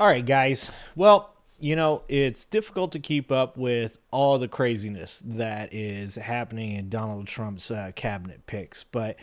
All right, guys. Well, it's difficult to keep up with all the craziness that is happening in Donald Trump's cabinet picks. But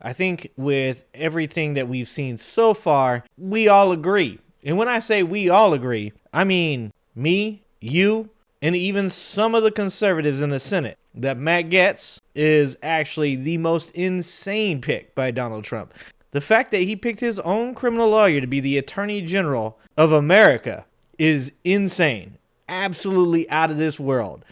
I think with everything that we've seen so far, we all agree. And when I say we all agree, I mean me, you, and even some of the conservatives in the Senate, that Matt Gaetz is actually the most insane pick by Donald Trump. The fact that he picked his own criminal lawyer to be the Attorney General of America is insane. Absolutely out of this world.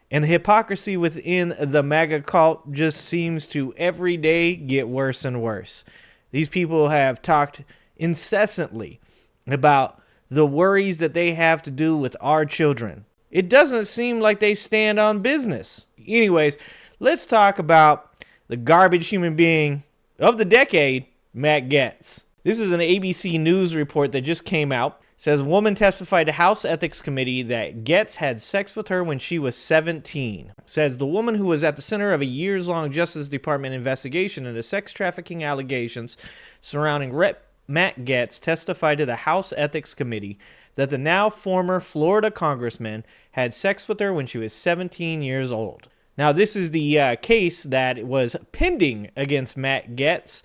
And the hypocrisy within the MAGA cult just seems to every day get worse and worse. These people have talked incessantly about the worries that they have to do with our children. It doesn't seem like they stand on business. Anyways, let's talk about the garbage human being of the decade, Matt Gaetz. This is an ABC News report that just came out. It says, woman testified to House Ethics Committee that Gaetz had sex with her when she was 17. It says the woman who was at the center of a years-long Justice Department investigation into sex trafficking allegations surrounding Rep. Matt Gaetz testified to the House Ethics Committee that the now former Florida congressman had sex with her when she was 17 years old. Now, this is the case that was pending against Matt Gaetz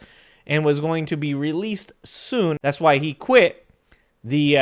and was going to be released soon. That's why he quit the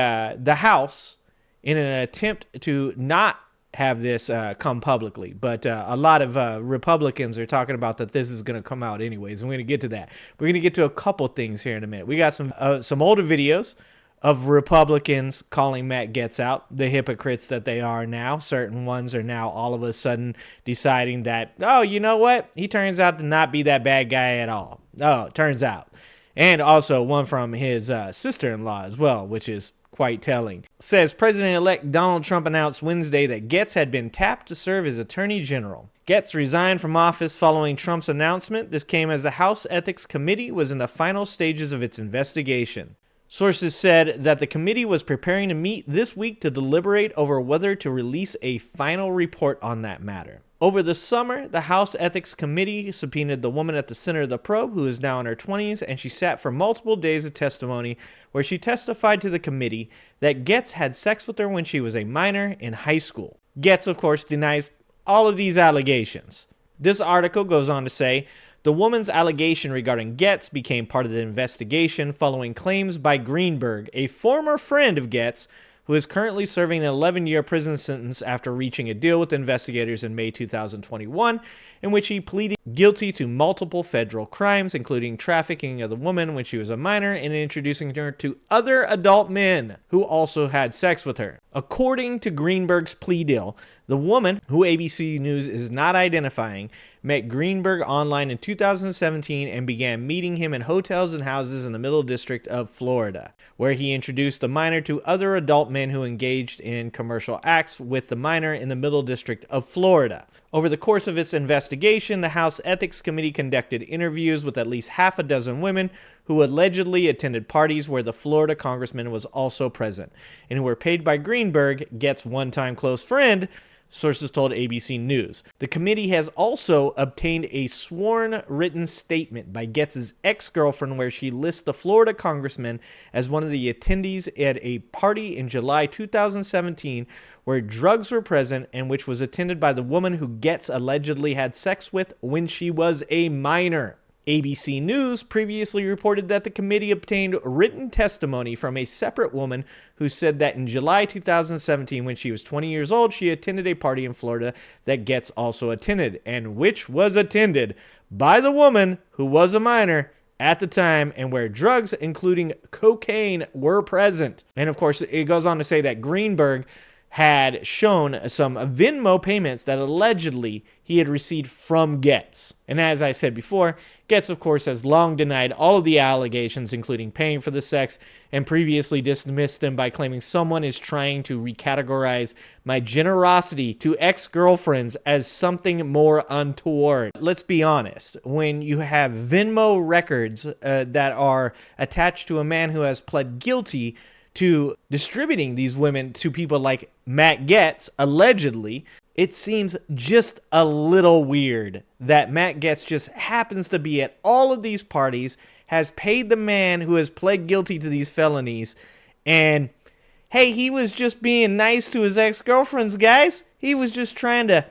House in an attempt to not have this come publicly. But a lot of Republicans are talking about that this is going to come out anyways, and we're going to get to that. We're going to get to a couple things here in a minute. We got some older videos of Republicans calling Matt Gaetz out, the hypocrites that they are now. Certain ones are now all of a sudden deciding that, oh, you know what? He turns out to not be that bad guy at all. Oh, it turns out. And also one from his sister-in-law as well, which is quite telling. Says President-elect Donald Trump announced Wednesday that Gaetz had been tapped to serve as Attorney General. Gaetz resigned from office following Trump's announcement. This came as the House Ethics Committee was in the final stages of its investigation. Sources said that the committee was preparing to meet this week to deliberate over whether to release a final report on that matter. Over the summer, the House Ethics Committee subpoenaed the woman at the center of the probe, who is now in her 20s, and she sat for multiple days of testimony where she testified to the committee that Gaetz had sex with her when she was a minor in high school. Gaetz, of course, denies all of these allegations. This article goes on to say, the woman's allegation regarding Gaetz became part of the investigation following claims by Greenberg, a former friend of Gaetz, who is currently serving an 11-year prison sentence after reaching a deal with investigators in May 2021, in which he pleaded guilty to multiple federal crimes, including trafficking of the woman when she was a minor and introducing her to other adult men who also had sex with her. According to Greenberg's plea deal, the woman, who ABC News is not identifying, met Greenberg online in 2017 and began meeting him in hotels and houses in the Middle District of Florida, where he introduced the minor to other adult men who engaged in commercial acts with the minor in the Middle District of Florida. Over the course of its investigation, the House Ethics Committee conducted interviews with at least half a dozen women who allegedly attended parties where the Florida congressman was also present, and who were paid by Greenberg, Gaetz's one-time close friend, sources told ABC News. The committee has also obtained a sworn written statement by Gaetz's ex-girlfriend where she lists the Florida congressman as one of the attendees at a party in July 2017 where drugs were present and which was attended by the woman who Gaetz allegedly had sex with when she was a minor. ABC News previously reported that the committee obtained written testimony from a separate woman who said that in July 2017, when she was 20 years old, she attended a party in Florida that Gaetz also attended, and which was attended by the woman who was a minor at the time and where drugs, including cocaine, were present. And of course, it goes on to say that Greenberg had shown some Venmo payments that allegedly he had received from Gaetz. And as I said before, Gaetz, of course, has long denied all of the allegations, including paying for the sex, and previously dismissed them by claiming someone is trying to recategorize my generosity to ex-girlfriends as something more untoward. Let's be honest, when you have Venmo records that are attached to a man who has pled guilty to distributing these women to people like Matt Gaetz, allegedly, it seems just a little weird that Matt Gaetz just happens to be at all of these parties, has paid the man who has pled guilty to these felonies, and hey, he was just being nice to his ex-girlfriends, guys. He was just trying to,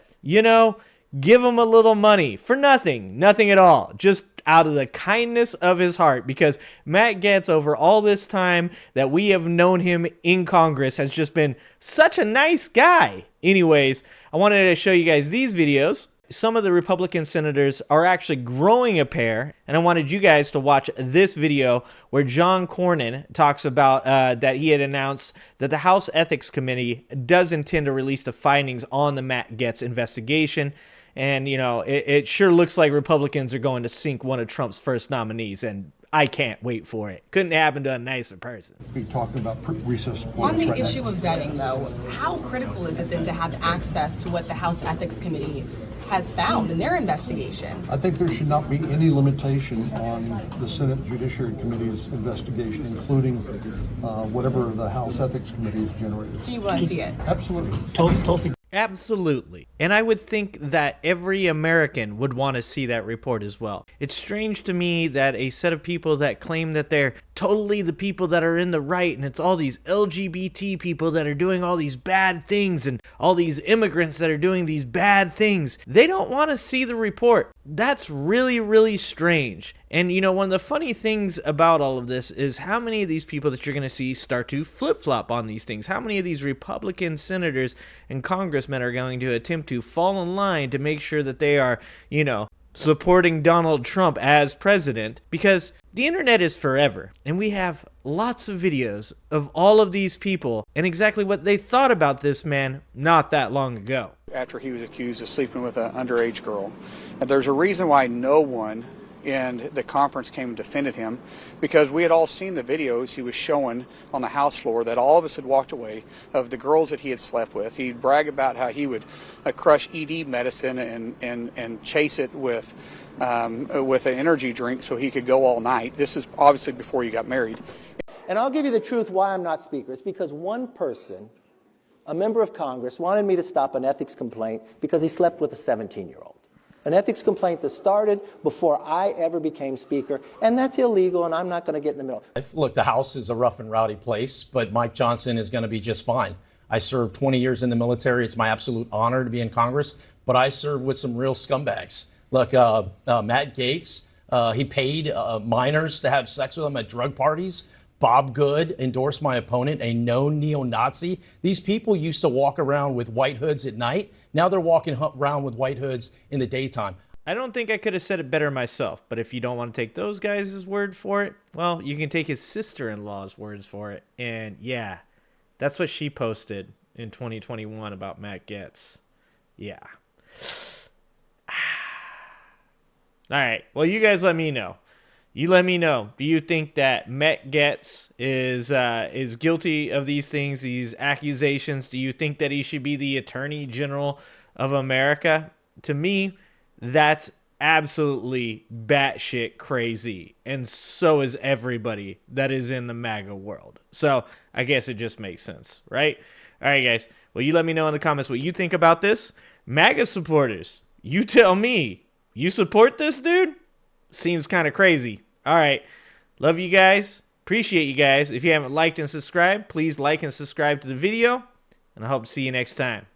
give him a little money for nothing at all, just out of the kindness of his heart, because Matt Gaetz, over all this time that we have known him in Congress, has just been such a nice guy. Anyways, I wanted to show you guys these videos. Some of the Republican senators are actually growing a pair, and I wanted you guys to watch this video where John Cornyn talks about that he had announced that the House Ethics Committee does intend to release the findings on the Matt Gaetz investigation. And, it sure looks like Republicans are going to sink one of Trump's first nominees, and I can't wait for it. Couldn't happen to a nicer person. We're talking about recess. On the issue of vetting, though, how critical is it then to have access to what the House Ethics Committee has found in their investigation? I think there should not be any limitation on the Senate Judiciary Committee's investigation, including whatever the House Ethics Committee has generated. So you want to see it? Absolutely. Totally. Absolutely. And I would think that every American would want to see that report as well. It's strange to me that a set of people that claim that they're totally the people that are in the right, and it's all these LGBT people that are doing all these bad things, and all these immigrants that are doing these bad things, they don't want to see the report. That's really, really strange. And, one of the funny things about all of this is how many of these people that you're going to see start to flip-flop on these things. How many of these Republican senators and congressmen are going to attempt to fall in line to make sure that they are, supporting Donald Trump as president? Because the internet is forever, and we have lots of videos of all of these people and exactly what they thought about this man not that long ago. After he was accused of sleeping with an underage girl. And there's a reason why no one in the conference came and defended him, because we had all seen the videos he was showing on the House floor that all of us had walked away of the girls that he had slept with. He'd brag about how he would crush ED medicine and chase it with an energy drink so he could go all night. This is obviously before you got married. And I'll give you the truth why I'm not Speaker. It's because one person, a member of Congress, wanted me to stop an ethics complaint because he slept with a 17-year-old. An ethics complaint that started before I ever became Speaker, and that's illegal, and I'm not going to get in the middle. Look, the House is a rough and rowdy place, but Mike Johnson is going to be just fine. I served 20 years in the military. It's my absolute honor to be in Congress, but I served with some real scumbags. Look, Matt Gaetz, he paid minors to have sex with him at drug parties. Bob Good endorsed my opponent, a known neo-Nazi. These people used to walk around with white hoods at night. Now they're walking around with white hoods in the daytime. I don't think I could have said it better myself, but if you don't want to take those guys' word for it, well, you can take his sister-in-law's words for it. And yeah, that's what she posted in 2021 about Matt Gaetz. Yeah. All right. Well, you guys let me know. You let me know. Do you think that Matt Gaetz is guilty of these things, these accusations? Do you think that he should be the Attorney General of America? To me, that's absolutely batshit crazy, and so is everybody that is in the MAGA world. So I guess it just makes sense, right? All right, guys. Well, you let me know in the comments what you think about this. MAGA supporters, you tell me. You support this dude? Seems kind of crazy. All right. Love you guys. Appreciate you guys. If you haven't liked and subscribed, please like and subscribe to the video. And I hope to see you next time.